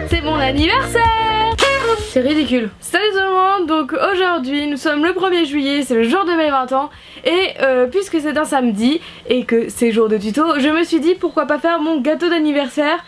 C'est mon anniversaire! C'est ridicule. Salut tout le monde, donc aujourd'hui nous sommes le 1er juillet, c'est le jour de mes 20 ans et puisque c'est un samedi et que c'est jour de tuto, je me suis dit pourquoi pas faire mon gâteau d'anniversaire.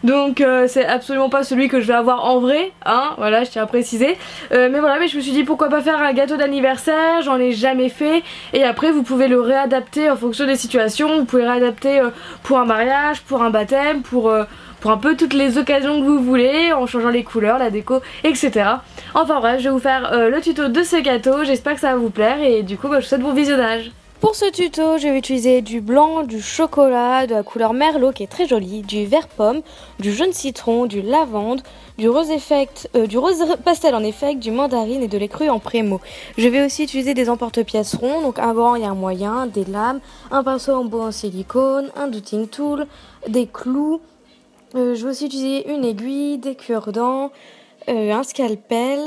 Donc c'est absolument pas celui que je vais avoir en vrai, hein, voilà, je tiens à préciser. Mais voilà, mais je me suis dit pourquoi pas faire un gâteau d'anniversaire, j'en ai jamais fait. Et après vous pouvez le réadapter en fonction des situations, vous pouvez réadapter pour un mariage, pour un baptême, pour un peu toutes les occasions que vous voulez, en changeant les couleurs, la déco, etc. Enfin bref, je vais vous faire le tuto de ce gâteau, j'espère que ça va vous plaire et du coup je vous souhaite bon visionnage. Pour ce tuto, je vais utiliser du blanc, du chocolat, de la couleur merlot qui est très jolie, du vert pomme, du jaune citron, du lavande, du rose pastel en effet, du mandarine et de l'écru en prémo. Je vais aussi utiliser des emporte-pièces ronds, donc un grand et un moyen, des lames, un pinceau en bois en silicone, un dotting tool, des clous. Je vais aussi utiliser une aiguille, des cure-dents, un scalpel,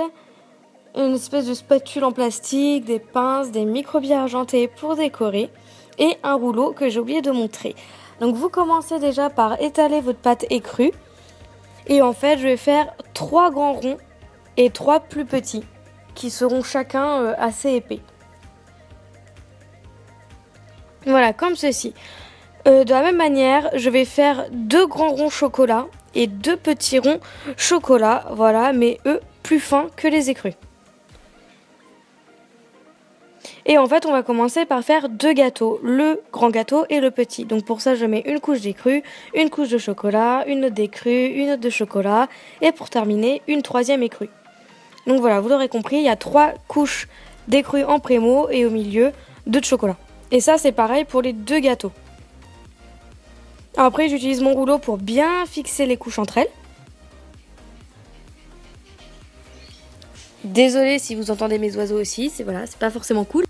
une espèce de spatule en plastique, des pinces, des micro-billes argentés pour décorer et un rouleau que j'ai oublié de montrer. Donc vous commencez déjà par étaler votre pâte écrue et en fait je vais faire 3 grands ronds et 3 plus petits qui seront chacun assez épais. Voilà, comme ceci. De la même manière, je vais faire 2 grands ronds chocolat et 2 petits ronds chocolat, voilà, mais eux plus fins que les écrus. Et en fait, on va commencer par faire 2 gâteaux, le grand gâteau et le petit. Donc pour ça, je mets une couche d'écrue, une couche de chocolat, une autre d'écrue, une autre de chocolat et pour terminer, une 3e écrue. Donc voilà, vous l'aurez compris, il y a 3 couches d'écrue en prémo et au milieu 2 de chocolat. Et ça, c'est pareil pour les 2 gâteaux. Après, j'utilise mon rouleau pour bien fixer les couches entre elles. Désolée si vous entendez mes oiseaux aussi, c'est pas forcément cool.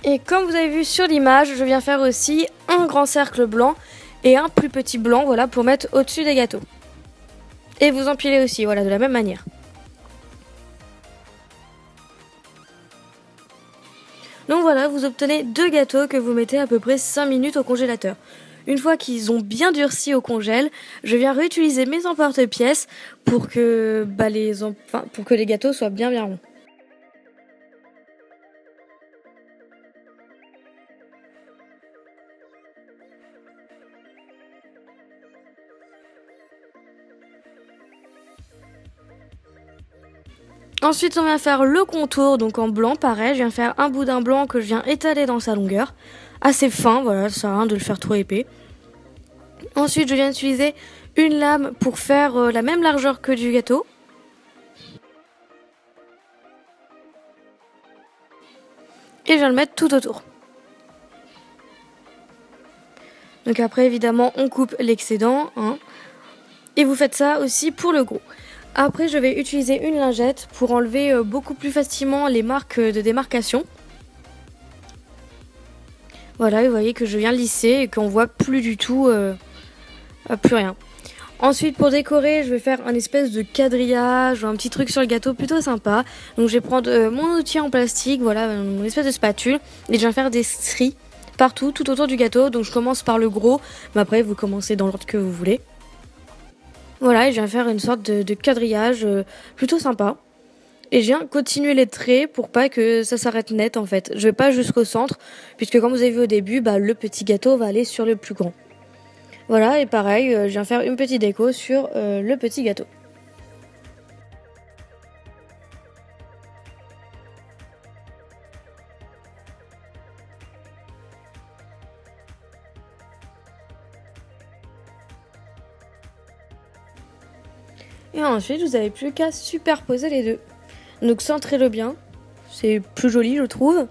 Et comme vous avez vu sur l'image, je viens faire aussi un grand cercle blanc et un plus petit blanc, voilà, pour mettre au-dessus des gâteaux. Et vous empilez aussi, voilà, de la même manière. Donc voilà, vous obtenez 2 gâteaux que vous mettez à peu près 5 minutes au congélateur. Une fois qu'ils ont bien durci au congèle, je viens réutiliser mes emporte-pièces pour que les gâteaux soient bien ronds. Ensuite, on vient faire le contour, donc en blanc, pareil, je viens faire un boudin blanc que je viens étaler dans sa longueur, assez fin, voilà, ça sert à rien de le faire trop épais. Ensuite, je viens utiliser une lame pour faire la même largeur que du gâteau. Et je viens le mettre tout autour. Donc après, évidemment, on coupe l'excédent, hein, et vous faites ça aussi pour le gros. Après, je vais utiliser une lingette pour enlever beaucoup plus facilement les marques de démarcation. Voilà, vous voyez que je viens lisser et qu'on voit plus du tout, plus rien. Ensuite, pour décorer, je vais faire un espèce de quadrillage ou un petit truc sur le gâteau plutôt sympa. Donc je vais prendre mon outil en plastique, voilà, mon espèce de spatule, et je vais faire des stries partout, tout autour du gâteau. Donc je commence par le gros, mais après vous commencez dans l'ordre que vous voulez. Voilà, et je viens faire une sorte de quadrillage plutôt sympa. Et je viens continuer les traits pour pas que ça s'arrête net en fait. Je vais pas jusqu'au centre, puisque comme vous avez vu au début, le petit gâteau va aller sur le plus grand. Voilà, et pareil, je viens faire une petite déco sur le petit gâteau. Et ensuite, vous n'avez plus qu'à superposer les deux. Donc centrez-le bien, c'est plus joli je trouve.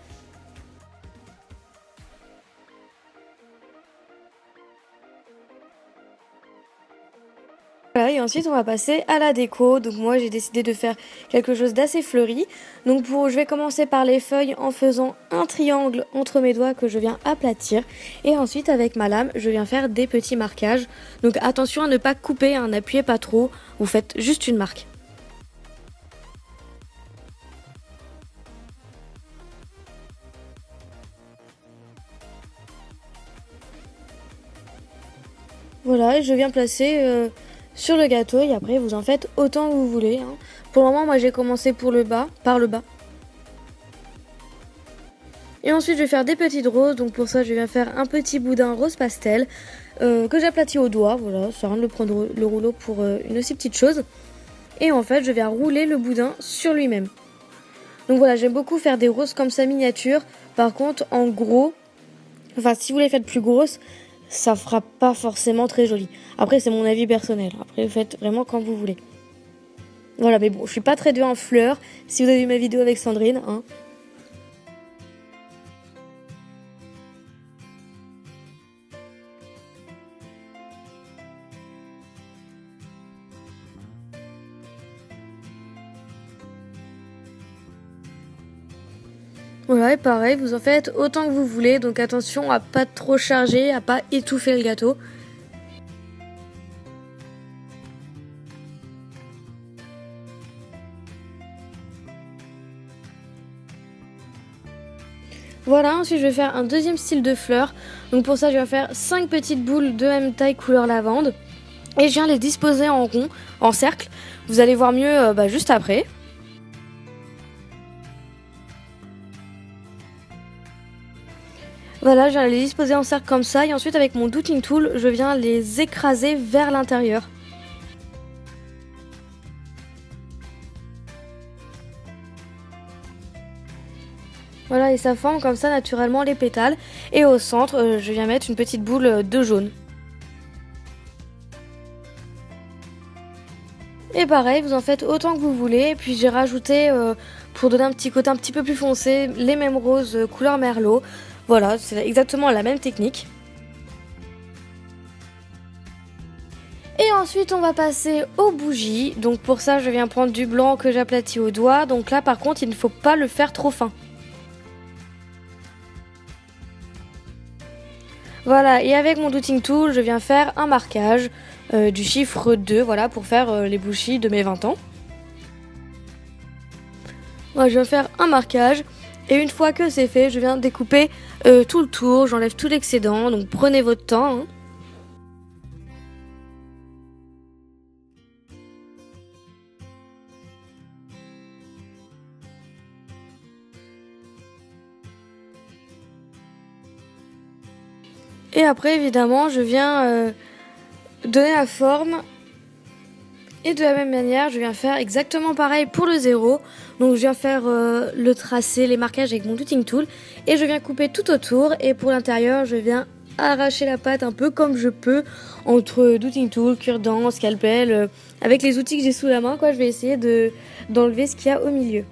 Voilà, et ensuite on va passer à la déco. Donc moi j'ai décidé de faire quelque chose d'assez fleuri. Donc je vais commencer par les feuilles en faisant un triangle entre mes doigts que je viens aplatir. Et ensuite avec ma lame je viens faire des petits marquages. Donc attention à ne pas couper, hein, n'appuyez pas trop, vous faites juste une marque. Voilà, et je viens placer sur le gâteau et après vous en faites autant que vous voulez. Hein. Pour le moment, moi j'ai commencé par le bas. Et ensuite je vais faire des petites roses, donc pour ça je viens faire un petit boudin rose pastel que j'aplatis au doigt, voilà, ça sert à rien de prendre le rouleau pour une aussi petite chose. Et en fait je viens rouler le boudin sur lui-même. Donc voilà, j'aime beaucoup faire des roses comme ça miniatures, par contre en gros, enfin si vous les faites plus grosses, ça fera pas forcément très joli. Après c'est mon avis personnel, après vous faites vraiment quand vous voulez. Voilà, mais bon, je suis pas très douée en fleurs, si vous avez vu ma vidéo avec Sandrine, hein. Voilà, et pareil, vous en faites autant que vous voulez, donc attention à pas trop charger, à pas étouffer le gâteau. Voilà, ensuite je vais faire un deuxième style de fleurs. Donc pour ça, je vais faire 5 petites boules de même taille couleur lavande. Et je viens les disposer en rond, en cercle. Vous allez voir mieux juste après. Voilà, je viens les disposer en cercle comme ça. Et ensuite avec mon Doodling Tool, je viens les écraser vers l'intérieur. Voilà, et ça forme comme ça naturellement les pétales. Et au centre, je viens mettre une petite boule de jaune. Et pareil, vous en faites autant que vous voulez. Et puis j'ai rajouté, pour donner un petit côté un petit peu plus foncé, les mêmes roses couleur merlot. Voilà, c'est exactement la même technique. Et ensuite, on va passer aux bougies. Donc pour ça, je viens prendre du blanc que j'aplatis au doigt. Donc là, par contre, il ne faut pas le faire trop fin. Voilà, et avec mon Doodling Tool, je viens faire un marquage du chiffre 2, voilà, pour faire les bougies de mes 20 ans. Voilà, je viens faire un marquage, et une fois que c'est fait, je viens découper tout le tour, j'enlève tout l'excédent, donc prenez votre temps. Hein. Et après, évidemment, je viens donner la forme. Et de la même manière, je viens faire exactement pareil pour le 0. Donc je viens faire le tracé, les marquages avec mon Doodling Tool. Et je viens couper tout autour. Et pour l'intérieur, je viens arracher la pâte un peu comme je peux. Entre Doodling Tool, cure-dent, scalpel. Avec les outils que j'ai sous la main, quoi, je vais essayer d'enlever ce qu'il y a au milieu.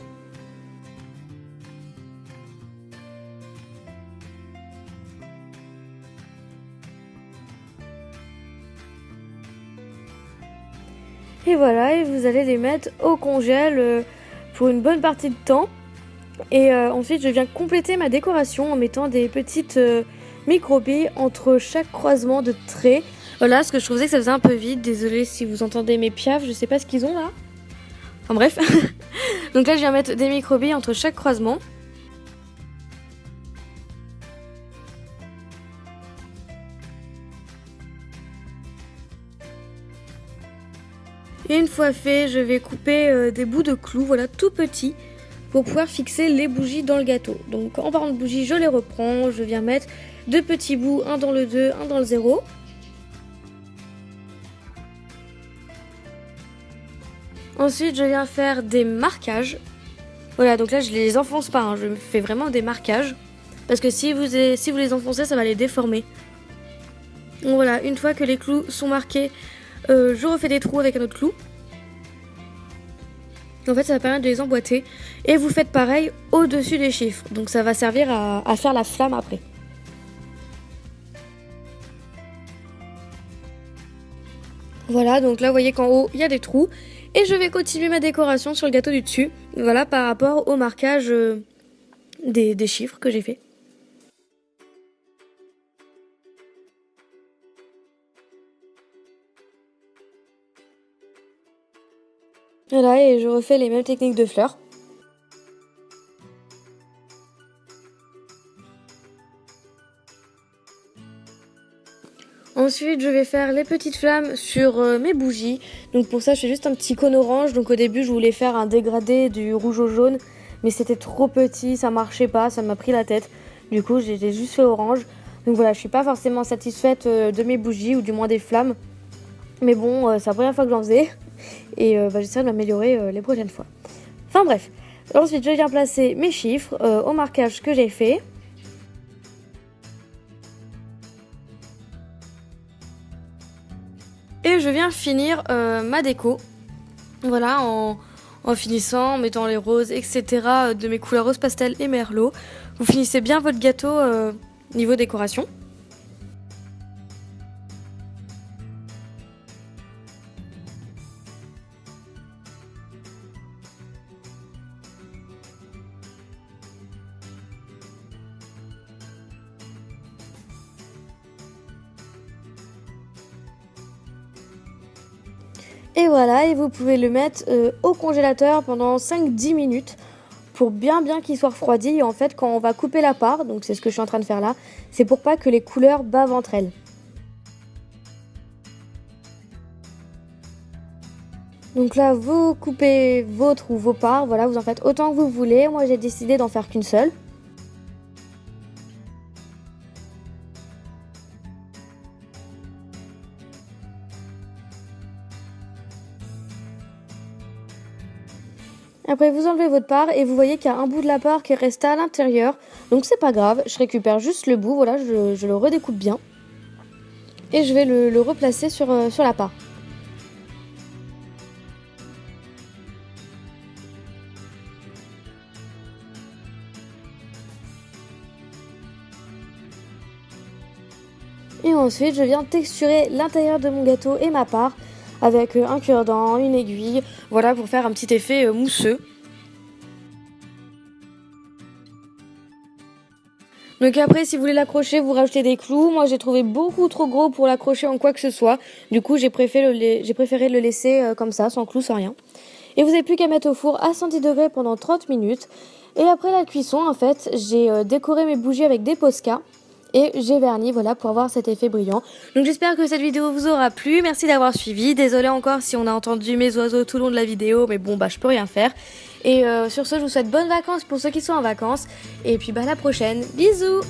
Et voilà, et vous allez les mettre au congèle pour une bonne partie de temps. Et ensuite, je viens compléter ma décoration en mettant des petites micro-billes entre chaque croisement de traits. Voilà, parce que je trouvais que ça faisait un peu vide. Désolée si vous entendez mes piafs, je sais pas ce qu'ils ont là. Enfin bref. Donc là, je viens mettre des micro-billes entre chaque croisement. Et une fois fait, je vais couper des bouts de clous, voilà, tout petits, pour pouvoir fixer les bougies dans le gâteau. Donc en parlant de bougies, je les reprends, je viens mettre deux petits bouts, un dans le 2, un dans le 0. Ensuite, je viens faire des marquages. Voilà, donc là, je les enfonce pas, hein, je fais vraiment des marquages. Parce que si vous les enfoncez, ça va les déformer. Donc voilà, une fois que les clous sont marqués, je refais des trous avec un autre clou. En fait, ça va permettre de les emboîter. Et vous faites pareil au-dessus des chiffres. Donc ça va servir à faire la flamme après. Voilà, donc là, vous voyez qu'en haut, il y a des trous. Et je vais continuer ma décoration sur le gâteau du dessus. Voilà, par rapport au marquage des chiffres que j'ai fait. Voilà, et je refais les mêmes techniques de fleurs. Ensuite, je vais faire les petites flammes sur mes bougies. Donc pour ça, je fais juste un petit cône orange. Donc au début, je voulais faire un dégradé du rouge au jaune, mais c'était trop petit, ça marchait pas, ça m'a pris la tête. Du coup, j'ai juste fait orange. Donc voilà, je suis pas forcément satisfaite de mes bougies, ou du moins des flammes. Mais bon, c'est la première fois que j'en faisais. Et j'essaierai de m'améliorer les prochaines fois. Enfin bref. Ensuite, je viens placer mes chiffres au marquage que j'ai fait. Et je viens finir ma déco. Voilà, en finissant, en mettant les roses, etc. de mes couleurs rose pastel et merlot. Vous finissez bien votre gâteau niveau décoration. Et voilà, et vous pouvez le mettre au congélateur pendant 5-10 minutes pour bien qu'il soit refroidi. Et en fait, quand on va couper la part, donc c'est ce que je suis en train de faire là, c'est pour pas que les couleurs bavent entre elles. Donc là, vous coupez votre ou vos parts, voilà, vous en faites autant que vous voulez. Moi, j'ai décidé d'en faire qu'une seule. Après, vous enlevez votre part et vous voyez qu'il y a un bout de la part qui est resté à l'intérieur. Donc c'est pas grave, je récupère juste le bout, voilà, je le redécoupe bien. Et je vais le replacer sur la part. Et ensuite, je viens texturer l'intérieur de mon gâteau et ma part avec un cure-dent, une aiguille, voilà, pour faire un petit effet mousseux. Donc après, si vous voulez l'accrocher, vous rajoutez des clous. Moi, j'ai trouvé beaucoup trop gros pour l'accrocher en quoi que ce soit. Du coup, j'ai préféré le laisser comme ça, sans clous, sans rien. Et vous n'avez plus qu'à mettre au four à 110 degrés pendant 30 minutes. Et après la cuisson, en fait, j'ai décoré mes bougies avec des Posca. Et j'ai verni, voilà, pour avoir cet effet brillant. Donc j'espère que cette vidéo vous aura plu. Merci d'avoir suivi. Désolée encore si on a entendu mes oiseaux tout le long de la vidéo, mais bon, je peux rien faire. Et sur ce, je vous souhaite bonnes vacances pour ceux qui sont en vacances. Et puis à la prochaine. Bisous!